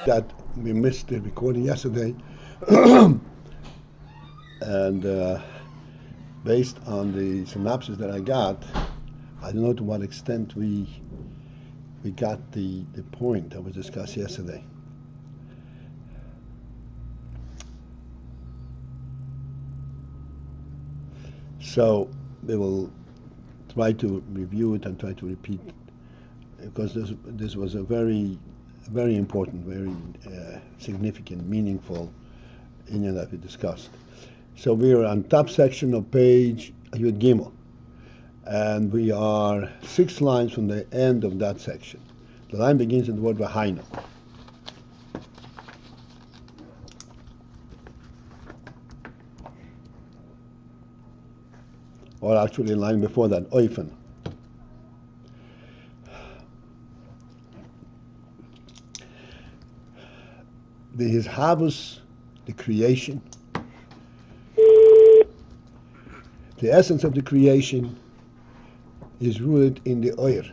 that we missed the recording yesterday, and based on the synopsis that I got, I don't know to what extent we got the point that was discussed yesterday. So we will try to review it and try to repeat, because this was a very important, very significant, meaningful Inyan that we discussed. So we are on top section of page Yud Gimel, and we are 6 lines from the end of that section. The line begins with the word V'hainu. Or actually a line before that, ofen. The Hishavus, the creation, the essence of the creation is rooted in the oir,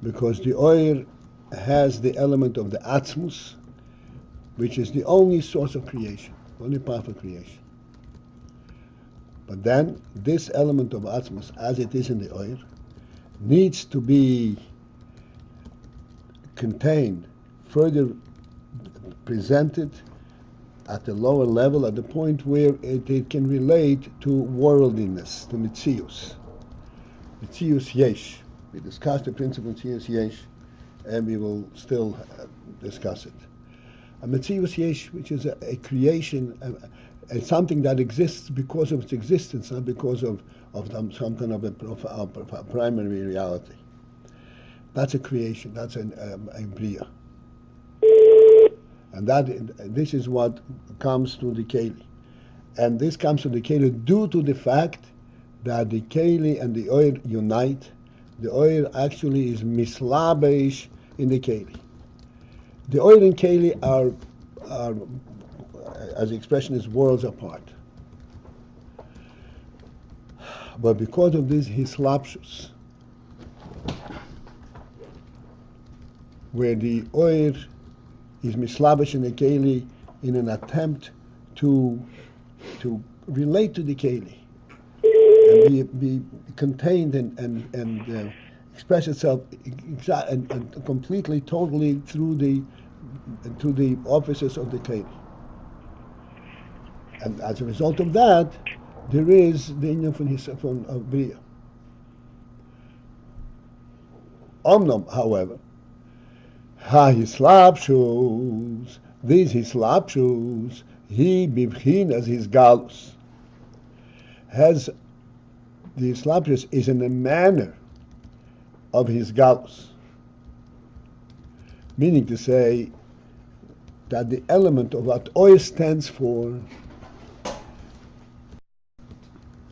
because the oir has the element of the atzmus, which is the only source of creation, only path of creation. But then this element of atzmus, as it is in the oir, needs to be contained, further presented at the lower level, at the point where it can relate to worldliness, to mitzius. Mitzius yesh. We discussed the principle of mitzius yesh, and we will still discuss it. A mitzius yesh, which is a creation, something that exists because of its existence, not because of some kind of a primary reality. That's a creation. That's a bria. And this is what comes to the keli. And this comes to the keli due to the fact that the keli and the oil unite. The oil actually is mislabesh in the keli. The oil and keli are, as the expression is, worlds apart. But because of this hislapshus, where the oil is mislabesh in the keli in an attempt to relate to the keli and be contained and express itself and completely, totally through the offices of the keli. And as a result of that, there is the inyan of bria. Omnom, however, hislapshus, these hislapshus, he bibchinas his galus, has the hislapshus is in a manner of his galus, meaning to say that the element of what oil stands for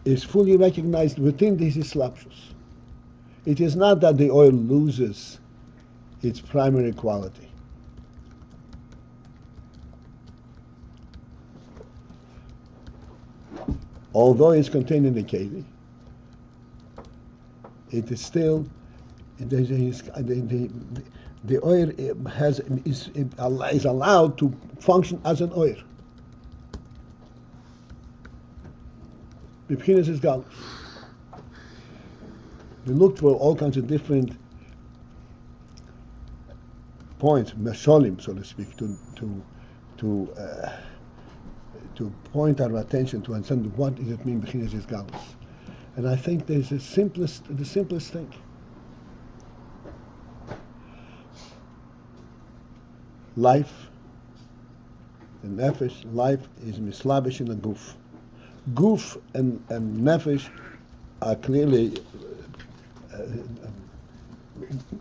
is fully recognized within these hislapshus. It is not that the oil loses its primary quality. Although it's contained in the keli, it is still the oil is allowed to function as an oil. Bibchinas is galus. We looked for all kinds of different points, mesholim, so to speak, to point our attention to understand what does it mean b'chinas is galus. And I think there's the simplest thing. Life, the nefesh, life is mislabish in the guf. Guf and nefesh are clearly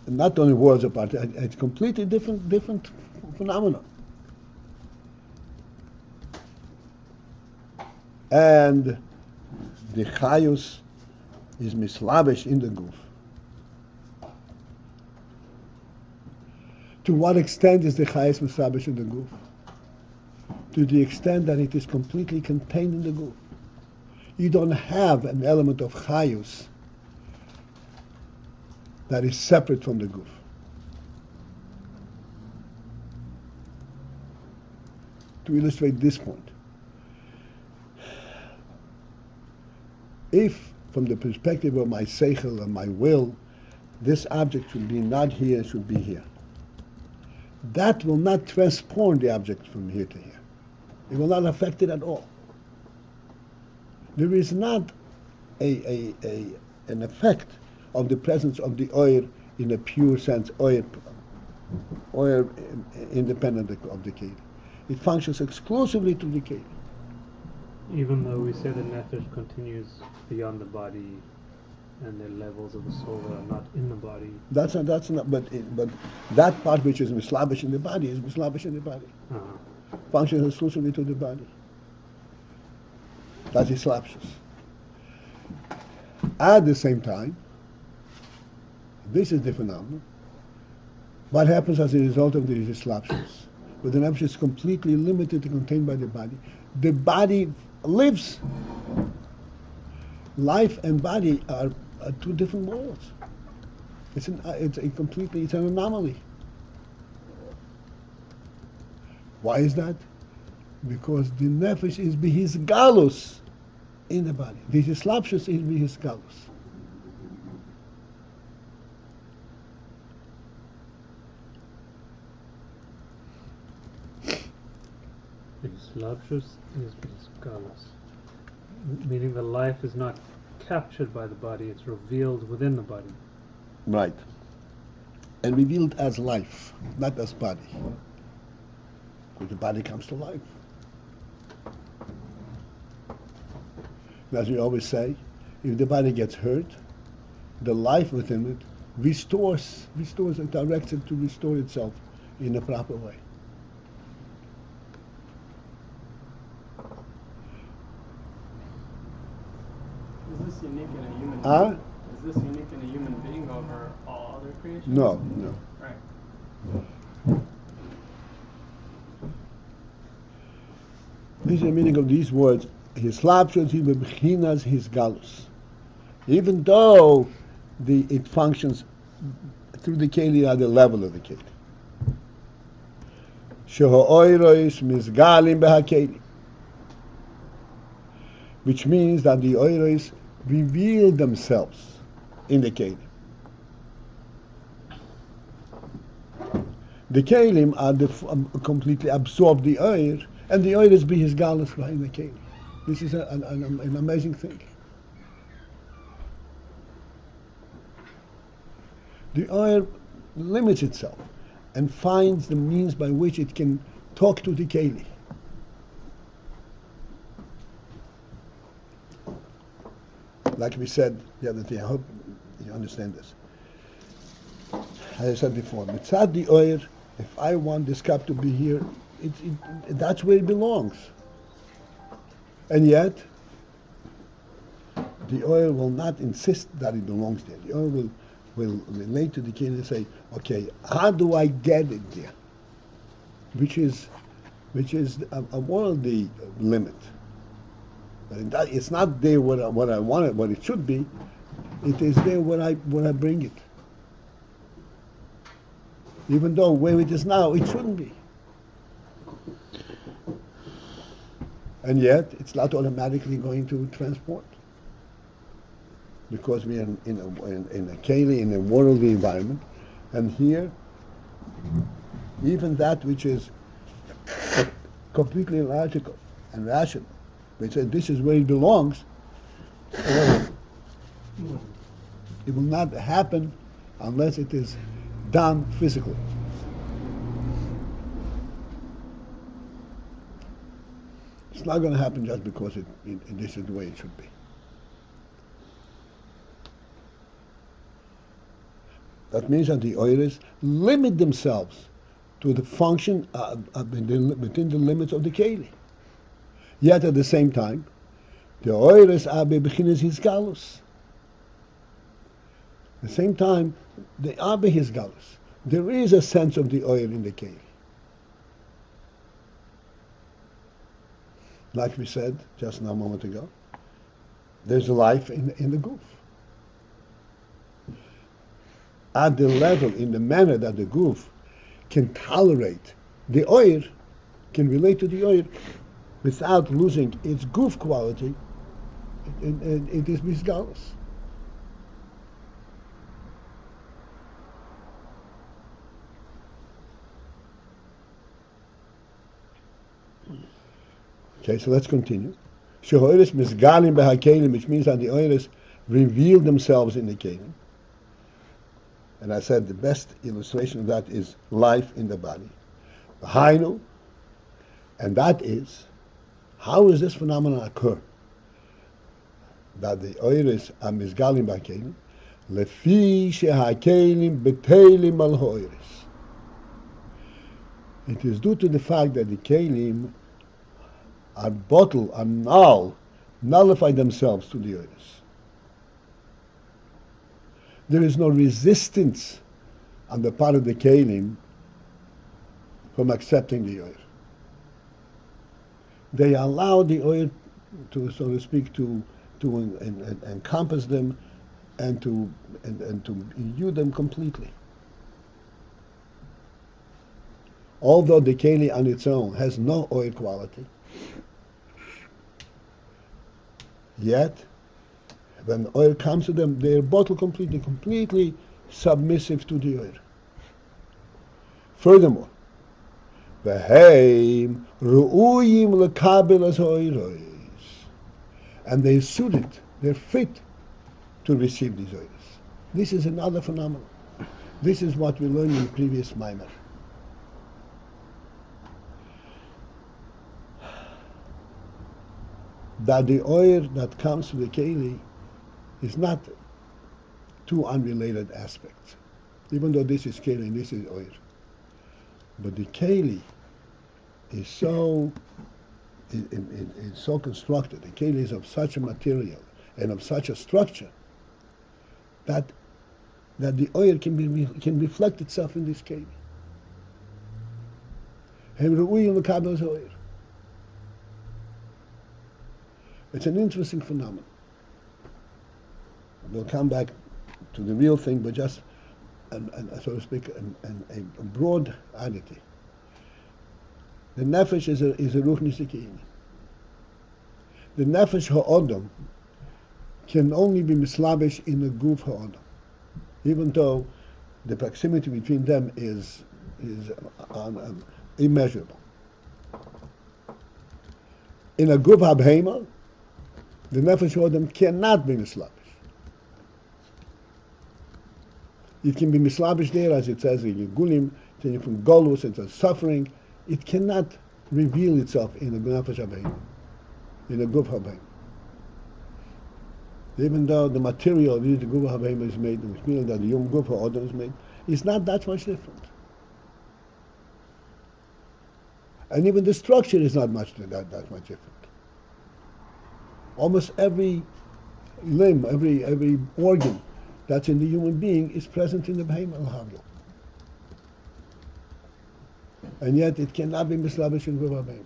not only worlds apart, it's completely different phenomena. And the chayus is mislabish in the guf. To what extent is the chayus mislabish in the guf? To the extent that it is completely contained in the guf. You don't have an element of chayus that is separate from the guf. to illustrate this point. If, from the perspective of my seichel and my will, this object should be not here, it should be here, that will not transform the object from here to here. It will not affect it at all. There is not an effect of the presence of the oil in a pure sense, oil independent of the keli. It functions exclusively to the keli. Even though we say the nefesh continues beyond the body, and the levels of the soul that are not in the body. That's not. But that part which is mislabish in the body is mislabish in the body. Functions exclusively to the body. That's islapshus. At the same time, this is the phenomenon. What happens as a result of these islapshus? But the nefesh is completely limited and contained by the body. The body lives. Life and body are two different worlds. It's an anomaly. Why is that? Because the nefesh is his galus in the body. The islapshus is his galus. Islapshus is galus, meaning the life is not captured by the body, it's revealed within the body. Right. And revealed as life, not as body. Because the body comes to life. As we always say, if the body gets hurt, the life within it restores and directs it to restore itself in a proper way. Is this unique in a human being? Is this unique in a human being over all other creations? No. Right. This is the meaning of these words. His slapshus, he bechinas his galus. Even though it functions through the keli at the level of the keli. Sheho'oiros misgalim behakeli. Which means that the oiros reveal themselves in the kelim. The kelim are completely absorb the oil, and the oil is be his galus behind the kelim. This is an amazing thing. The oil limits itself and finds the means by which it can talk to the keli. Like we said the other day, I hope you understand this. As I said before, mitzad the oil, if I want this cup to be here, that's where it belongs. And yet, the oil will not insist that it belongs there. The oil will relate to the keli and say, okay, how do I get it there? Which is a worldly limit. But it's not there what I want it, what it should be. It is there when I bring it. Even though where it is now, it shouldn't be. And yet, it's not automatically going to transport. Because we are in a keli, in a worldly environment. And here, even that which is completely logical and rational, which says this is where it belongs, it will not happen unless it is done physically. It's not going to happen just because this is the way it should be. That means that the oiros limit themselves to the function within the limits of the keli. Yet at the same time, the oiros are bechinas his galus. At the same time, they are his galus. There is a sense of the oil in the keli. Like we said just now a moment ago, there's life in the goof. At the level, in the manner that the goof can tolerate the oil, can relate to the oil without losing its goof quality, it is misgalus. Okay, so let's continue. Shehoiris misgalim behakelim, which means that the oiris reveal themselves in the kelim. And I said the best illustration of that is life in the body. Hainu, and that is, how does this phenomenon occur? That the oiris are misgalim behakelim, lefi shehakelim betelim al hoiris. It is due to the fact that the kelim are bottle, are nullify themselves to the oiris. There is no resistance on the part of the kelim from accepting the oil. They allow the oil to, so to speak, to encompass them and to imbue them completely. Although the keli on its own has no oil quality, yet when the oil comes to them, they are bottled completely submissive to the oil. Furthermore, v'heim ru'uyim lekabel as oiros, and they're suited, they're fit to receive these oils. This is another phenomenon. This is what we learned in the previous Maimer. That the oil that comes to the keli is not two unrelated aspects. Even though this is keli and this is oil. But the keli is so constructed, the keli is of such a material and of such a structure that the oil can reflect itself in this keli. It's an interesting phenomenon. We'll come back to the real thing, but just, so to speak, a broad oddity. The nefesh is a ruch nisikiyini. The nefesh ha'odom can only be mislabish in the guf ha'odom, even though the proximity between them is immeasurable. In a guf ha'bheima, the nefesh ha'odom cannot be mislabish. It can be mislabish there, as it says in Yegulim, from Golus, it's a suffering. It cannot reveal itself in a nefesh ha'bheima, in a guf ha'bheima. Even though the material which the guf ha'bheima is made, which means that the yom guf ha'odom is made, it's not that much different. And even the structure is not that much different. Almost every limb, every organ that's in the human being is present in the behemoth al-havla. And yet it cannot be mislabish in guf ha'bheima.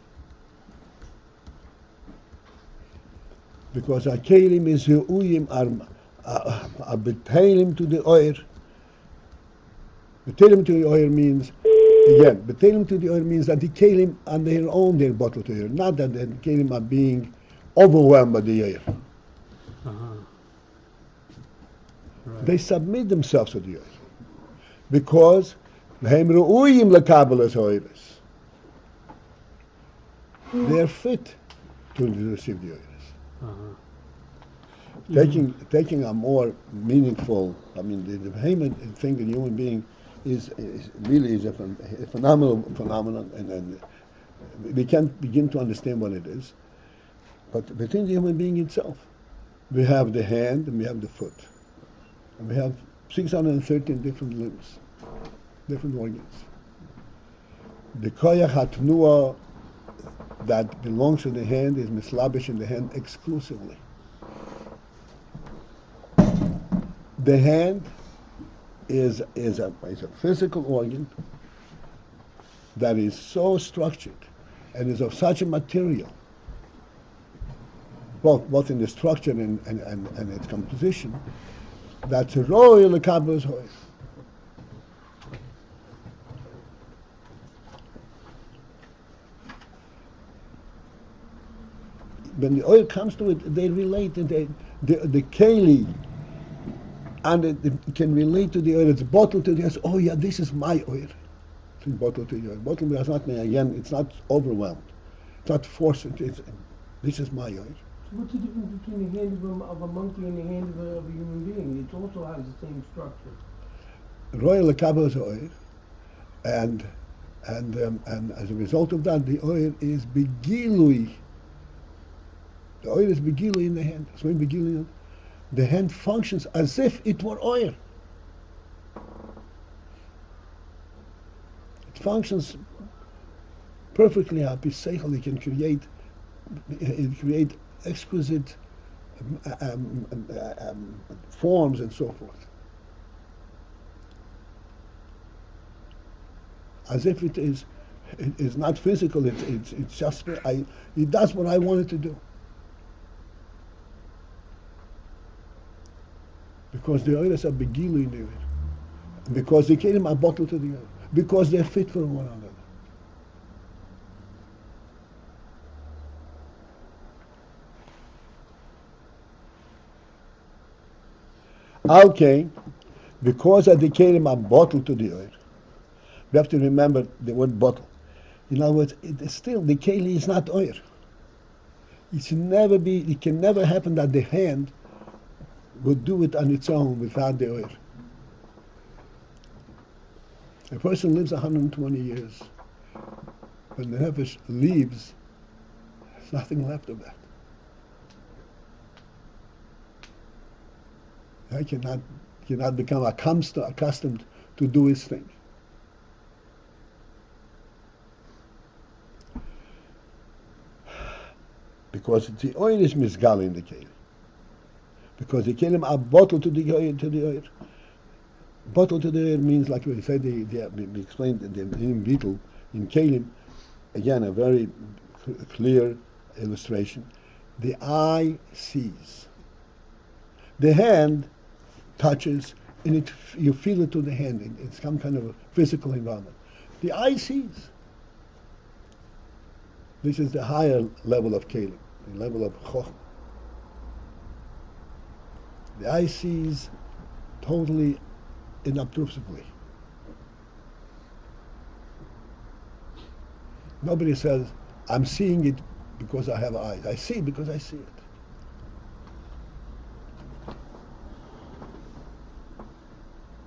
Because our kelim is re'uyim are betelim to the oil. Betelim to the oil means, again, betelim to the oil means that the kelim on their own they're bottled to oil, not that the kelim are being overwhelmed by the oil. Right. They submit themselves to the oil because they are fit to receive the oil. Taking a more meaningful, the behemoth thing in the human being is really a phenomenal phenomenon, and we can't begin to understand what it is. But within the human being itself, we have the hand and we have the foot. And we have 613 different limbs, different organs. The koyach hatnua that belongs to the hand is mislabish in the hand exclusively. The hand is a physical organ that is so structured and is of such a material, both in the structure and its composition, that's a royal lekabel hoy. when the oil comes to it, they relate, and the keli, and it can relate to the oil. It's bottled to the oil. Oh yeah, this is my oil. It's bottled to the oil. Bottled does not mean, again, it's not overwhelmed. It's not forced. This is my oil. So what's the difference between the hand of a monkey and the hand of a human being? It also has the same structure. Royal Lekabos oil, and as a result of that, the oil is begilui. The oil is begilui in the hand. So when begilui, the hand functions as if it were oil. It functions perfectly happy. Seichel, it can create exquisite forms and so forth. As if it is not physical. It's just it does what I want it to do. Because the oils are begilu in the oil. Because the kelim are bottled to the oil. Because they're fit for one another. Okay, because the kelim are bottled to the oil. We have to remember the word bottle. In other words, still the keli is not oil. It can never happen that the hand would do it on its own without the oil. A person lives 120 years. When the nefesh leaves, there's nothing left of that. I cannot become accustomed to do his thing. Because the oil is misgal in the kelim. Because the kelim are bottled to the oil. Bottled to the oil means, like we said, we explained in Beetle, in kelim, again a very clear illustration. The eye sees. The hand touches, and you feel it to the hand. It's some kind of a physical environment. The eye sees. This is the higher level of kelim, the level of chokhmah. The eye sees totally inobtrusively. Nobody says, I'm seeing it because I have eyes. I see it because I see it.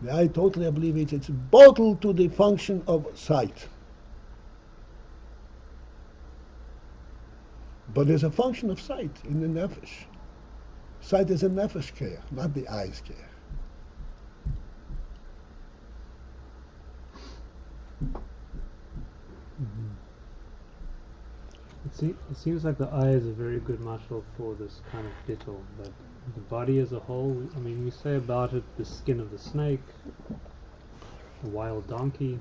The eye totally obliviates. It's bottled to the function of sight. But there's a function of sight in the nefesh. Sight is a nefesh care, not the eyes care. It seems like the eye is a very good mashal for this kind of bittul, but the body as a whole, I mean, we say about it the skin of the snake, a wild donkey.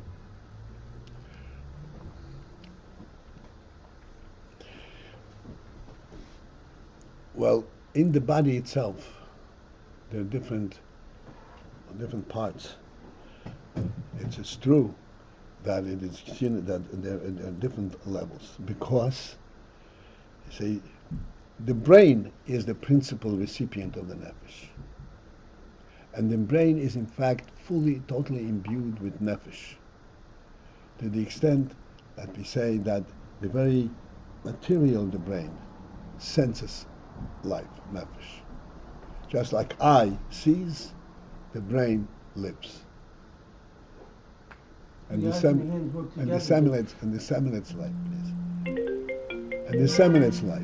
Well, in the body itself, there are different parts. It's true that it is that there are different levels, because you see, the brain is the principal recipient of the nefesh, and the brain is in fact totally imbued with nefesh, to the extent that we say that the very material of the brain senses life, nefesh. Just like eye sees, the brain lives. And disseminates life, please. And disseminates life.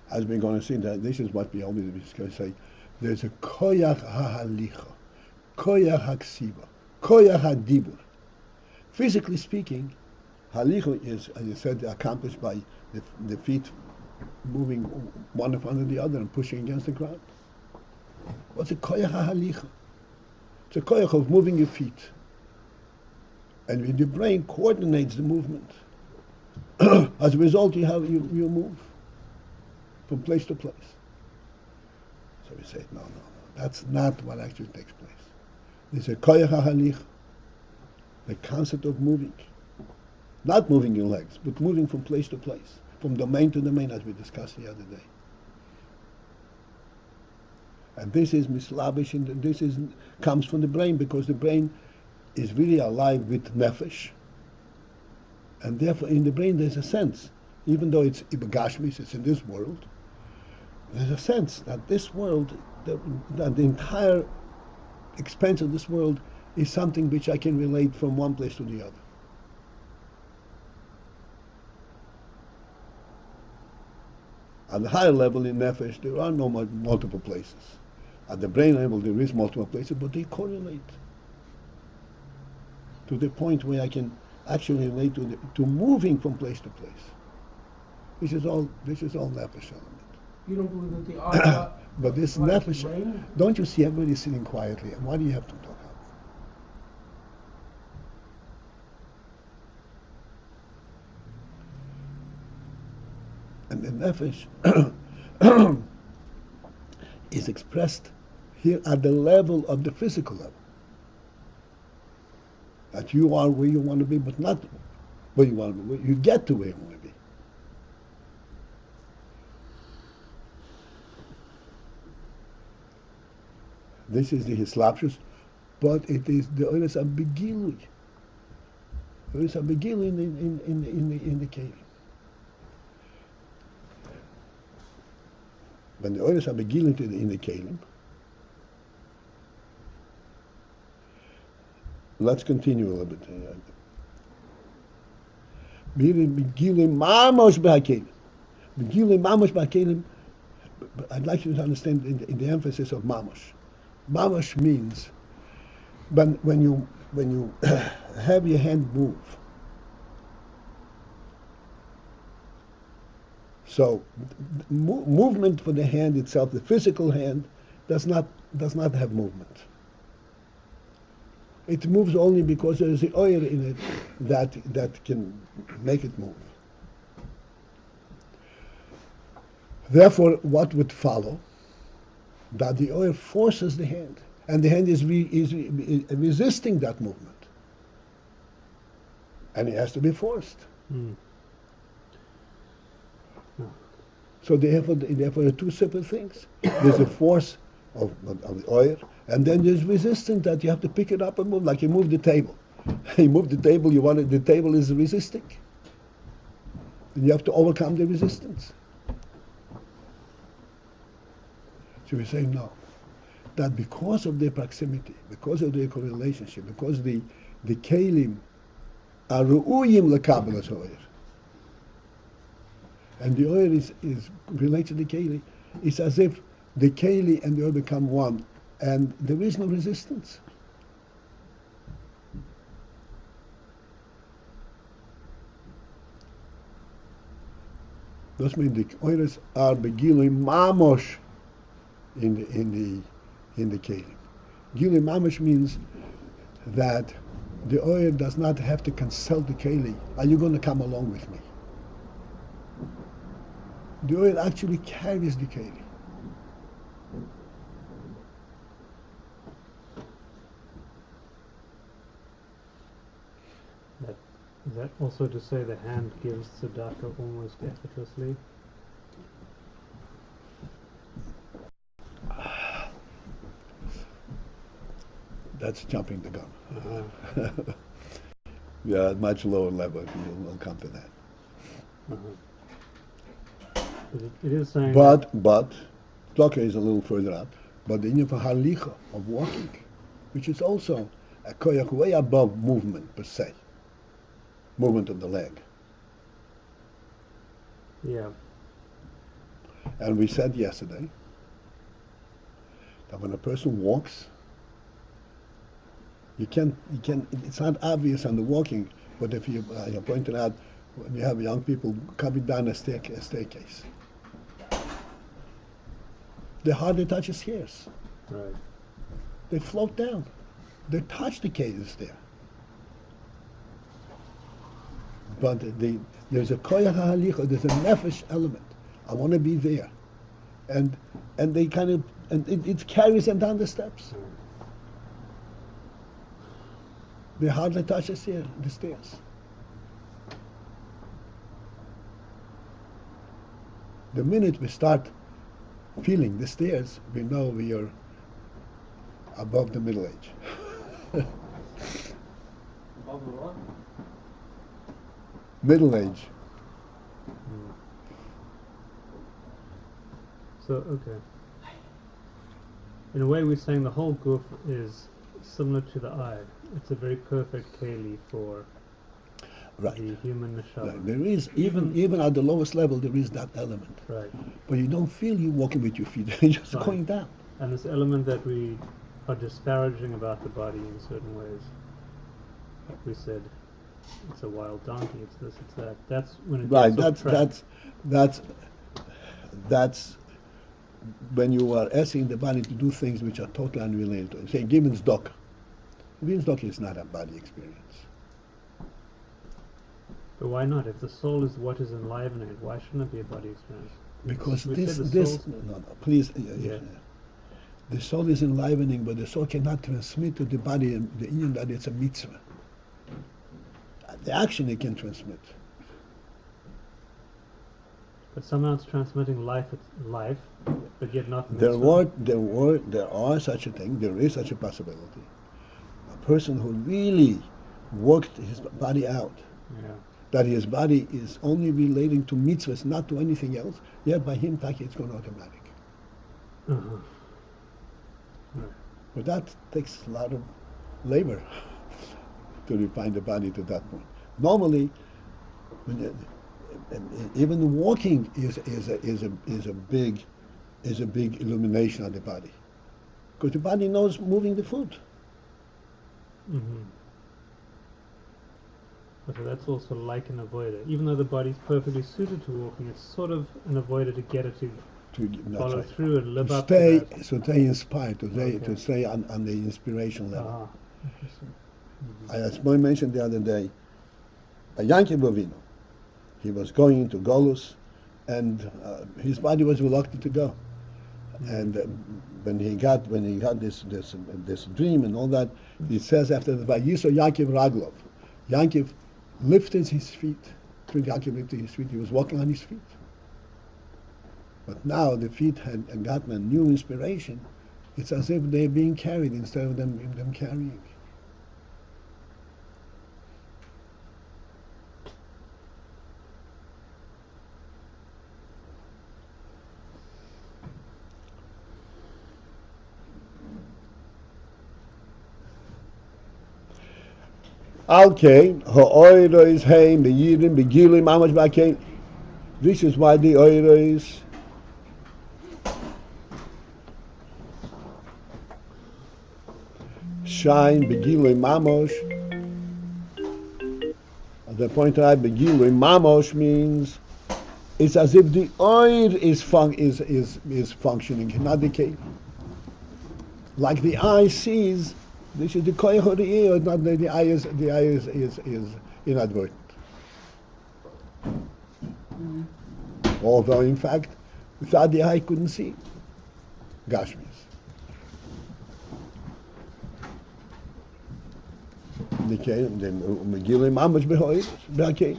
As we're going to see, that this is what we always say. There's a koyach ha'halicha, koyach ha'ksiva, koyach ha'dibur. Physically speaking, halicha is, as you said, accomplished by the feet moving one in front of the other and pushing against the ground. What's a koyach ha'halicha? It's a koyach of moving your feet. And the brain coordinates the movement. As a result, you move from place to place. So we say, no. That's not what actually takes place. There's a koyach hahalich, the concept of moving. Not moving your legs, but moving from place to place, from domain to domain, as we discussed the other day. And this is mislabish, and this comes from the brain, because the brain is really alive with nefesh. And therefore, in the brain, there's a sense, even though it's ibagashmis, it's in this world, there's a sense that this world, that the entire expanse of this world is something which I can relate from one place to the other. At the higher level in nefesh, there are no multiple places. At the brain level, there is multiple places, but they correlate to the point where I can actually relate to moving from place to place. This is all nefesh element. You don't believe that they are but this nefesh, don't you see everybody sitting quietly? And why do you have to talk out? And the nefesh is expressed here at the level of the physical level. That you are where you want to be, but not where you want to be. You get to where you want to be. This is the hislapshus, but it is the oilas abigilui. Oilas abigilui in the kelim. When the oilas abigilui in the kelim, let's continue a little bit. Begilui mamash b'hakelim. Begilui mamash b'hakelim. I'd like you to understand in the emphasis of mamash. Mamash means when you have your hand move. So movement for the hand itself, the physical hand, does not have movement. It moves only because there is the oil in it that can make it move. Therefore, what would follow? That the oil forces the hand, and the hand is resisting that movement, and it has to be forced. So therefore, there are two separate things. There's the force of the oil, and then there's resistance that you have to pick it up and move, like you move the table. You move the table, the table is resisting, and you have to overcome the resistance. So we say no, that because of their proximity, because of their relationship, because the kelim are ru'uyim lekabelas oil, and the oil is related to the keli, it's as if the keli and the oil become one, and there is no resistance. This means the oils are begilui mamosh in the kelim. Gilui mamash means that the oil does not have to consult the keli. Are you going to come along with me? The oil actually carries the keli. Is that also to say the hand gives tzedakah almost effortlessly? That's jumping the gun. Yeah, at much lower level, we'll come to that. It is saying. But tzedakah is a little further up. But the inyan for halicha, of walking, which is also a koyach way above movement per se, movement of the leg. Yeah. And we said yesterday that when a person walks, you can. It's not obvious on the walking, but if you pointed out when you have young people coming down a staircase, they hardly touch the stairs. Right. They float down. They touch the stair. But there's a koyach halicha, there's a nefesh element. I want to be there, and they kind of and it carries them down the steps. They hardly touch the stairs. The minute we start feeling the stairs, we know we are above the middle age. Above the what? Middle age. So, okay. In a way, we're saying the whole guf is similar to the eye. It's a very perfect keli for Right. the human neshama. Right. There is, even at the lowest level, there is that element. Right. But you don't feel you walking with your feet, you're just Right. going down. And this element that we are disparaging about the body in certain ways. Like we said, it's a wild donkey, it's this, it's that. That's when it Right, gets off track. that's when you are asking the body to do things which are totally unrelated to it. Say, Gibbon's dog. Gibbon's dog is not a body experience. But why not? If the soul is what is enlivening it, why shouldn't it be a body experience? Because We this, said the this, soul's- no, please, Yeah. the soul is enlivening, but the soul cannot transmit to the body the Ayin that it's a mitzvah. The action it can transmit. But somehow it's transmitting life, but yet not There mitzvah. are such a thing. There is such a possibility. A person who really worked his body out, Yeah. that his body is only relating to mitzvahs, not to anything else. Yet by him, it's going automatic. Uh-huh. Right. But that takes a lot of labor to refine the body to that point. Normally, even walking is a big illumination of the body, because the body knows moving the foot. Mm-hmm. So that's also like an avoider. Even though the body's perfectly suited to walking, it's sort of an avoider to get it to That's follow right. through and live To up stay, to that. to stay inspired, to Okay. stay on the inspiration level. Ah, interesting. As I mentioned the other day, a Yankee Bovino, he was going into Golus, and his body was reluctant to go. And when he got this dream and all that, he says after the Vayiso Yankiv Raglov, Yankiv lifted his feet. Yankiv lifted his feet. He was walking on his feet. But now the feet had gotten a new inspiration. It's as if they're being carried instead of them carrying. Okay, ha'oiro is heim, beyidim, begilim, mamash ba'kein. This is why the oiro is shine, begilim, mamosh. At the point I begilim, mamosh means it's as if the oir is functioning, not the cave. Like the eye sees. This is the koyach of the ear, not the eye is inadvertent. Although in fact, without the eye couldn't see. Gashmis. The kelim, the Megillah Mamash behoid,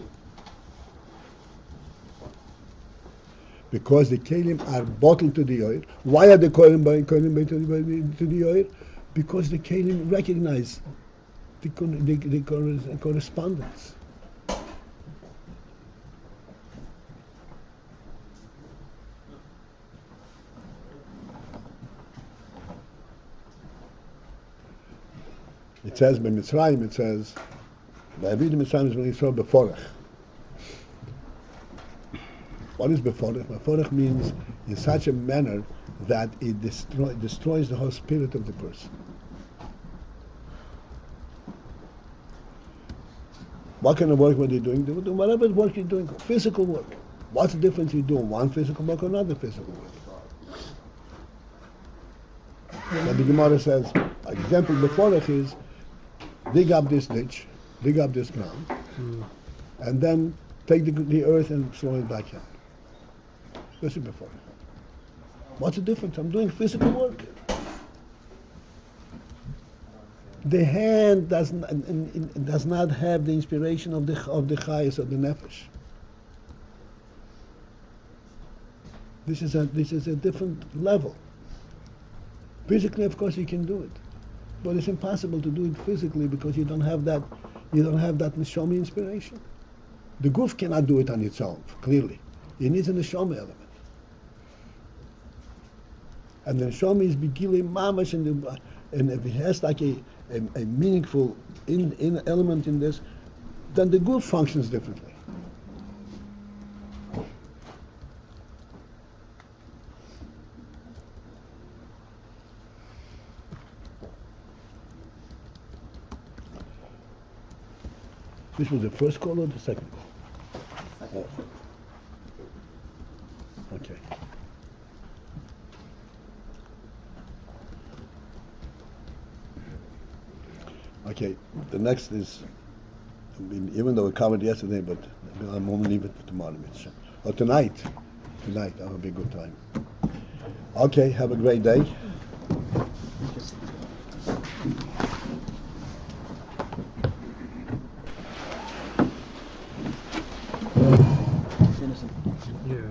because the kelim are bottled to the oil. Why are the kelim to the oil? Because the kelim recognize the correspondence. It says by Mitzrayim, it says, Va'avidim Mitzrayim is when Yisrael beforech. What is beforech? Beforech means in such a manner that it destroys the whole spirit of the person. What kind of work were they doing? They were doing whatever work you're doing, physical work. What's the difference you do one physical work or another physical work? And the Gemara says, example beforech is, dig up this ditch, dig up this ground, and then take the earth and throw it back in. This is beforech. What's the difference? I'm doing physical work. The hand does not have the inspiration of the chayas of the nefesh. This is a different level. Physically, of course, you can do it, but it's impossible to do it physically because you don't have that neshama inspiration. The guf cannot do it on its own. Clearly, it needs a neshama element. And the neshama is begili mamash, and if it has like a meaningful in element in this, then the guf functions differently. This was the first call or the second call? Oh. Okay. Okay, the next is, I mean, even though we covered yesterday, but I'm only leave it for tomorrow. Or tonight. Tonight, that'll be a good time. Okay, have a great day. Yeah.